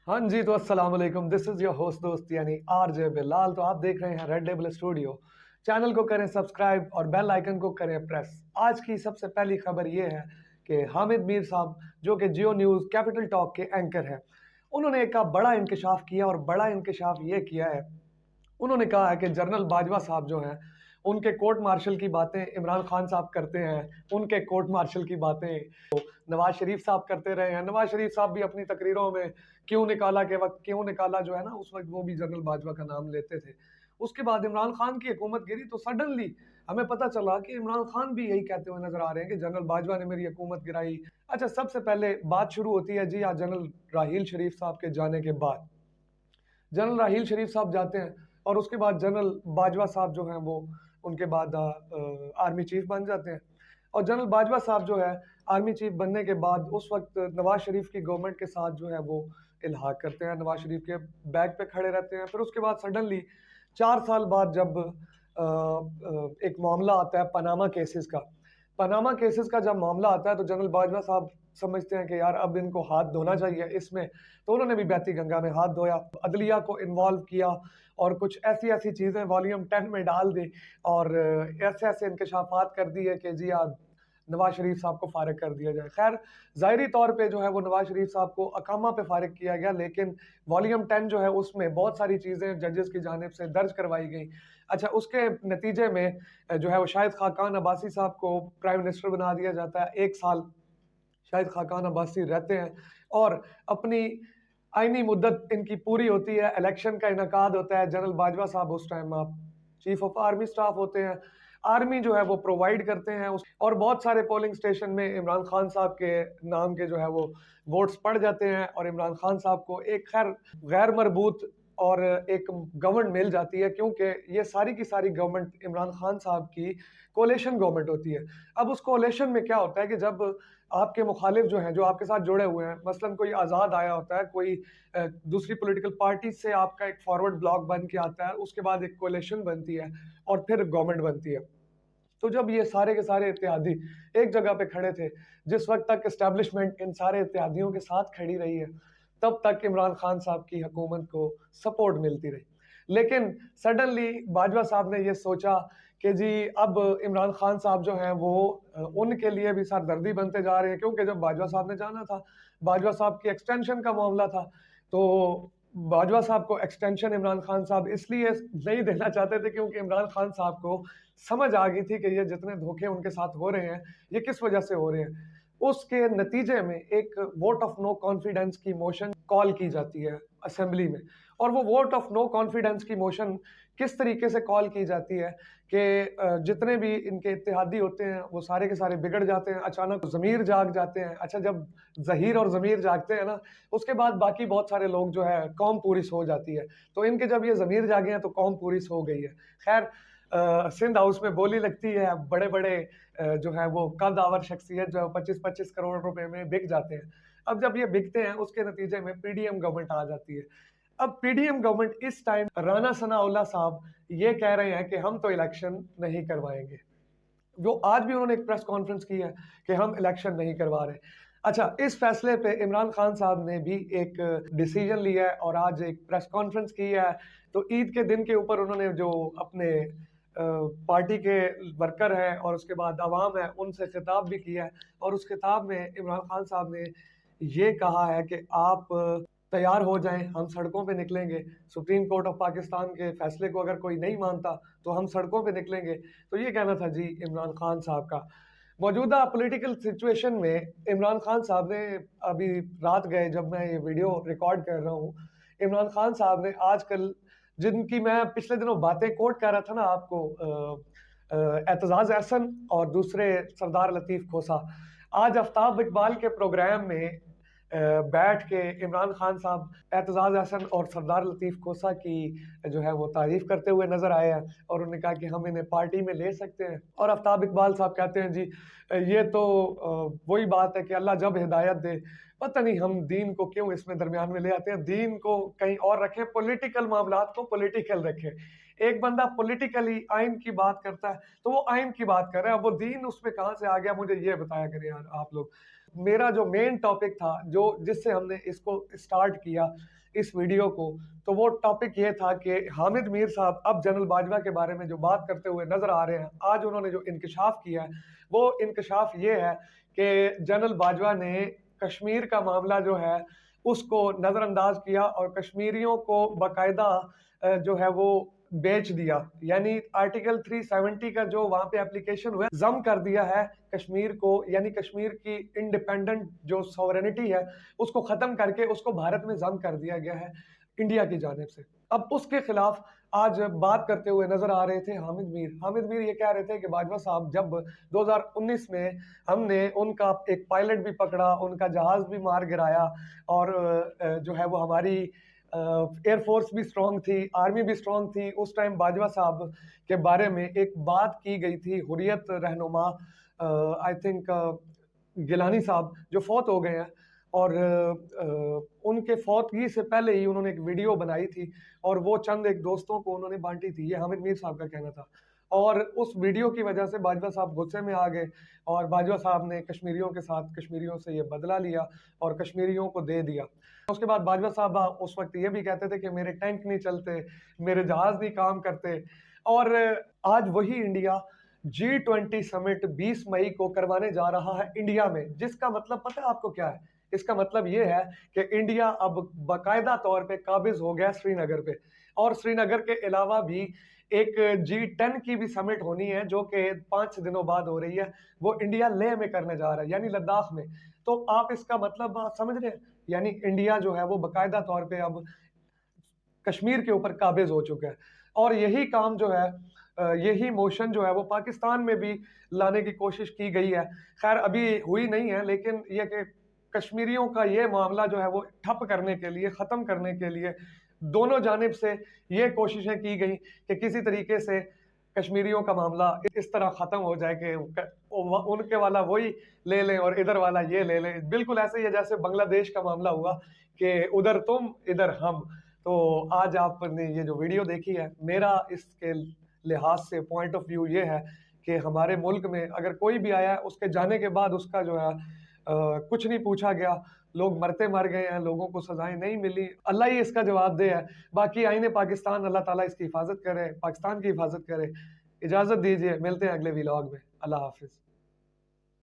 हाँ जी, तो अस्सलाम वालेकुम। दिस इज़ योर होस्ट दोस्त यानी आरजे बिलाल। तो आप देख रहे हैं रेड टेबल स्टूडियो। चैनल को करें सब्सक्राइब और बेल आइकन को करें प्रेस। आज की सबसे पहली खबर ये है कि हामिद मीर साहब, जो कि जियो न्यूज़ कैपिटल टॉक के एंकर हैं, उन्होंने एक बड़ा इंकशाफ किया और बड़ा इंकशाफ ये किया है। उन्होंने कहा है कि जनरल बाजवा साहब जो हैं, उनके कोर्ट मार्शल की बातें इमरान खान साहब करते हैं, उनके कोर्ट मार्शल की बातें नवाज शरीफ साहब करते रहे हैं। नवाज शरीफ साहब भी अपनी तकरीरों में क्यों निकाला के वक्त क्यों निकाला जो है ना, उस वक्त वो भी जनरल बाजवा का नाम लेते थे। उसके बाद इमरान खान की हुकूमत गिरी तो सडनली हमें पता चला कि इमरान खान भी यही कहते हुए नजर आ रहे हैं कि जनरल बाजवा ने मेरी हुकूमत गिराई। अच्छा, सबसे पहले बात शुरू होती है जी जनरल राहील शरीफ साहब के जाने के बाद। जनरल राहील शरीफ साहब जाते हैं और उसके बाद जनरल बाजवा साहब जो हैं वो उनके बाद आर्मी चीफ बन जाते हैं। और जनरल बाजवा साहब जो है आर्मी चीफ बनने के बाद उस वक्त नवाज शरीफ की गवर्नमेंट के साथ जो है वो इल्हाक करते हैं, नवाज शरीफ के बैक पे खड़े रहते हैं। फिर उसके बाद सडनली 4 साल बाद जब एक मामला आता है पनामा केसेस का, पनामा केसेस का जब मामला आता है तो जनरल बाजवा साहब समझते हैं कि यार अब इनको हाथ धोना चाहिए इसमें। तो उन्होंने भी बहती गंगा में हाथ धोया, अदलिया को इन्वॉल्व किया और कुछ ऐसी ऐसी चीज़ें वॉल्यूम 10 में डाल दी और ऐसे ऐसे इंकशाफात कर दिए कि जी नवाज शरीफ साहब को फारिग कर दिया जाए। खैर, ज़ाहिरी तौर पे जो है वो नवाज शरीफ साहब को अकामा पे फारिग किया गया, लेकिन वॉल्यूम 10 जो है उसमें बहुत सारी चीज़ें जजेस की जानिब से दर्ज करवाई गई। अच्छा, उसके नतीजे में जो है वो शाहिद खाकान अब्बासी साहब को प्राइम मिनिस्टर बना दिया जाता है। 1 साल शाहिद खाकान अब्बासी रहते हैं और अपनी आईनी मुद्दत इनकी पूरी होती है, इलेक्शन का इनकाद होता है। जनरल बाजवा साहब उस time chief of army staff होते हैं, आर्मी जो है वो प्रोवाइड करते हैं और बहुत सारे पोलिंग स्टेशन में इमरान खान साहब के नाम के जो है वो वोट्स पड़ जाते हैं और इमरान खान साहब को एक खैर गैर मरबूत और एक गवर्नमेंट मिल जाती है, क्योंकि ये सारी की सारी गवर्नमेंट इमरान खान साहब की कोलेशन गवर्नमेंट होती है। अब उस कोलेशन में क्या होता है कि जब आपके मुखालिफ जो हैं, जो आपके साथ जुड़े हुए हैं, मसलन कोई आज़ाद आया होता है, कोई दूसरी पॉलिटिकल पार्टी से आपका एक फॉरवर्ड ब्लॉक बन के आता है, उसके बाद एक कोलेशन बनती है और फिर गवर्नमेंट बनती है। तो जब ये सारे के सारे इत्तेहादी एक जगह पे खड़े थे, जिस वक्त तक एस्टेब्लिशमेंट इन सारे इत्तेहादियों के साथ खड़ी रही है, तब तक इमरान खान साहब की हुकूमत को सपोर्ट मिलती रही। लेकिन सडनली बाजवा साहब ने ये सोचा कि जी अब इमरान खान साहब जो हैं वो उनके लिए भी सरदर्दी बनते जा रहे हैं, क्योंकि जब बाजवा साहब ने जाना था, बाजवा साहब की एक्सटेंशन का मामला था, तो बाजवा साहब को एक्सटेंशन इमरान खान साहब इसलिए नहीं देना चाहते थे क्योंकि इमरान खान साहब को समझ आ गई थी कि ये जितने धोखे उनके साथ हो रहे हैं ये किस वजह से हो रहे हैं। उसके नतीजे में एक वोट ऑफ नो कॉन्फिडेंस की मोशन कॉल की जाती है असेंबली में। और वो वोट ऑफ नो कॉन्फिडेंस की मोशन किस तरीके से कॉल की जाती है कि जितने भी इनके इत्तेहादी होते हैं वो सारे के सारे बिगड़ जाते हैं, अचानक ज़मीर जाग जाते हैं। अच्छा, जब ज़हीर और ज़मीर जागते हैं ना, उसके बाद बाकी बहुत सारे लोग जो है कौम पूरी सो जाती है। तो इनके जब ये ज़मीर जागे हैं तो कौम पूरी सो गई है। खैर, सिंध हाउस में बोली लगती है, बड़े बड़े जो है वो कद-आवर शख्सियत जो 25-25 करोड़ रुपए में बिक जाते हैं। अब जब ये बिकते हैं उसके नतीजे में पीडीएम गवर्नमेंट आ जाती है। अब पीडीएम गवर्नमेंट इस टाइम राना सनाउल्लाह साहब ये कह रहे हैं कि हम तो इलेक्शन नहीं करवाएंगे। जो आज भी उन्होंने एक प्रेस कॉन्फ्रेंस की है कि हम इलेक्शन नहीं करवा रहे। अच्छा, इस फैसले पे इमरान खान साहब ने भी एक डिसीजन लिया है और आज एक प्रेस कॉन्फ्रेंस की है। तो ईद के दिन के ऊपर उन्होंने जो अपने पार्टी के वर्कर हैं और उसके बाद अवाम है उनसे खिताब भी किया है और उस खिताब में इमरान खान साहब ने ये कहा है कि आप तैयार हो जाएं, हम सड़कों पे निकलेंगे। सुप्रीम कोर्ट ऑफ पाकिस्तान के फैसले को अगर कोई नहीं मानता तो हम सड़कों पे निकलेंगे। तो ये कहना था जी इमरान खान साहब का। मौजूदा पॉलिटिकल सिचुएशन में इमरान खान साहब ने अभी रात गए जब मैं ये वीडियो रिकॉर्ड कर रहा हूँ, इमरान खान साहब ने आजकल जिनकी मैं पिछले दिनों बातें कोट कर रहा था ना आपको, एतजाज़ एहसन और दूसरे सरदार लतीफ़ खोसा, आज आफ्ताब इकबाल के प्रोग्राम में बैठ के इमरान खान साहब एतजाज़ एहसन और सरदार लतीफ़ खोसा की जो है वो तारीफ़ करते हुए नज़र आए हैं और उन्होंने कहा कि हम इन्हें पार्टी में ले सकते हैं। और आफ्ताब इकबाल साहब कहते हैं जी ये तो वही बात है कि अल्लाह जब हिदायत दे, पता नहीं हम दीन को क्यों इसमें दरमियान में ले आते हैं, दीन को कहीं और रखें, पॉलिटिकल मामलात को पॉलिटिकल रखें। एक बंदा पॉलिटिकली आइन की बात करता है तो वो आइन की बात कर रहा है, अब वो दीन उसमें कहाँ से आ गया, मुझे ये बताया करें यार आप लोग। मेरा जो मेन टॉपिक था, जो जिससे हमने इसको स्टार्ट किया इस वीडियो को, तो वो टॉपिक ये था कि हामिद मीर साहब अब जनरल बाजवा के बारे में जो बात करते हुए नजर आ रहे हैं। आज उन्होंने जो इंकशाफ किया है वो इंकशाफ ये है कि जनरल बाजवा ने कश्मीर का मामला जो है उसको नज़रअंदाज किया और कश्मीरियों को बाकायदा जो है वो बेच दिया। यानी आर्टिकल 370 का जो वहां पे एप्लीकेशन हुआ जम कर दिया है कश्मीर को, यानी कश्मीर की इंडिपेंडेंट जो सॉवरेनिटी है उसको खत्म करके उसको भारत में जम कर दिया गया है इंडिया की जानिब से। अब उसके खिलाफ आज बात करते हुए नजर आ रहे थे हामिद मीर ये कह रहे थे कि बाजवा साहब जब 2019 में हमने उनका एक पायलट भी पकड़ा, उनका जहाज भी मार गिराया और जो है वो हमारी एयरफोर्स भी स्ट्रांग थी, आर्मी भी स्ट्रांग थी, उस टाइम बाजवा साहब के बारे में एक बात की गई थी। हुर्रियत रहनुमा आई थिंक गिलानी साहब जो फौत हो गए हैं, और उनके फौतगी से पहले ही उन्होंने एक वीडियो बनाई थी और वो चंद एक दोस्तों को उन्होंने बांटी थी, ये हामिद मीर साहब का कहना था। और उस वीडियो की वजह से बाजवा साहब गुस्से में आ गए और बाजवा साहब ने कश्मीरियों के साथ कश्मीरियों से ये बदला लिया और कश्मीरियों को दे दिया। उसके बाद बाजवा साहब उस वक्त ये भी कहते थे कि मेरे टैंक नहीं चलते, मेरे जहाज नहीं काम करते। और आज वही इंडिया G20 समिट 20 मई को करवाने जा रहा है इंडिया में, जिसका मतलब पता है आपको क्या है? इसका मतलब ये है कि इंडिया अब बाकायदा तौर पे काबिज हो गया श्रीनगर पे, और श्रीनगर के अलावा भी एक G10 की भी समिट होनी है जो कि 5 दिनों बाद हो रही है, वो इंडिया लेह में करने जा रहा है, यानी लद्दाख में। तो आप इसका मतलब समझ रहे हैं, यानी इंडिया जो है वो बाकायदा तौर पे अब कश्मीर के ऊपर काबिज हो चुका है। और यही काम जो है यही मोशन जो है वो पाकिस्तान में भी लाने की कोशिश की गई है। खैर अभी हुई नहीं है, लेकिन ये कि कश्मीरियों का ये मामला जो है वो ठप करने के लिए, ख़त्म करने के लिए दोनों जानिब से ये कोशिशें की गई कि किसी तरीके से कश्मीरियों का मामला इस तरह ख़त्म हो जाए कि उनके वाला वही ले लें और इधर वाला ये ले लें। बिल्कुल ऐसे ही है जैसे बांग्लादेश का मामला हुआ कि उधर तुम इधर हम। तो आज आपने ये जो वीडियो देखी है, मेरा इसके लिहाज से पॉइंट ऑफ व्यू ये है कि हमारे मुल्क में अगर कोई भी आया है उसके जाने के बाद उसका जो है कुछ नहीं पूछा गया, लोग मरते मर गए हैं, लोगों को सजाएं नहीं मिली, अल्लाह ही इसका जवाब दे है। बाकी आईने पाकिस्तान, अल्लाह ताला इसकी हिफाजत करे, पाकिस्तान की हिफाजत करे। इजाज़त दीजिए, मिलते हैं अगले व्लॉग में। अल्लाह हाफिज़।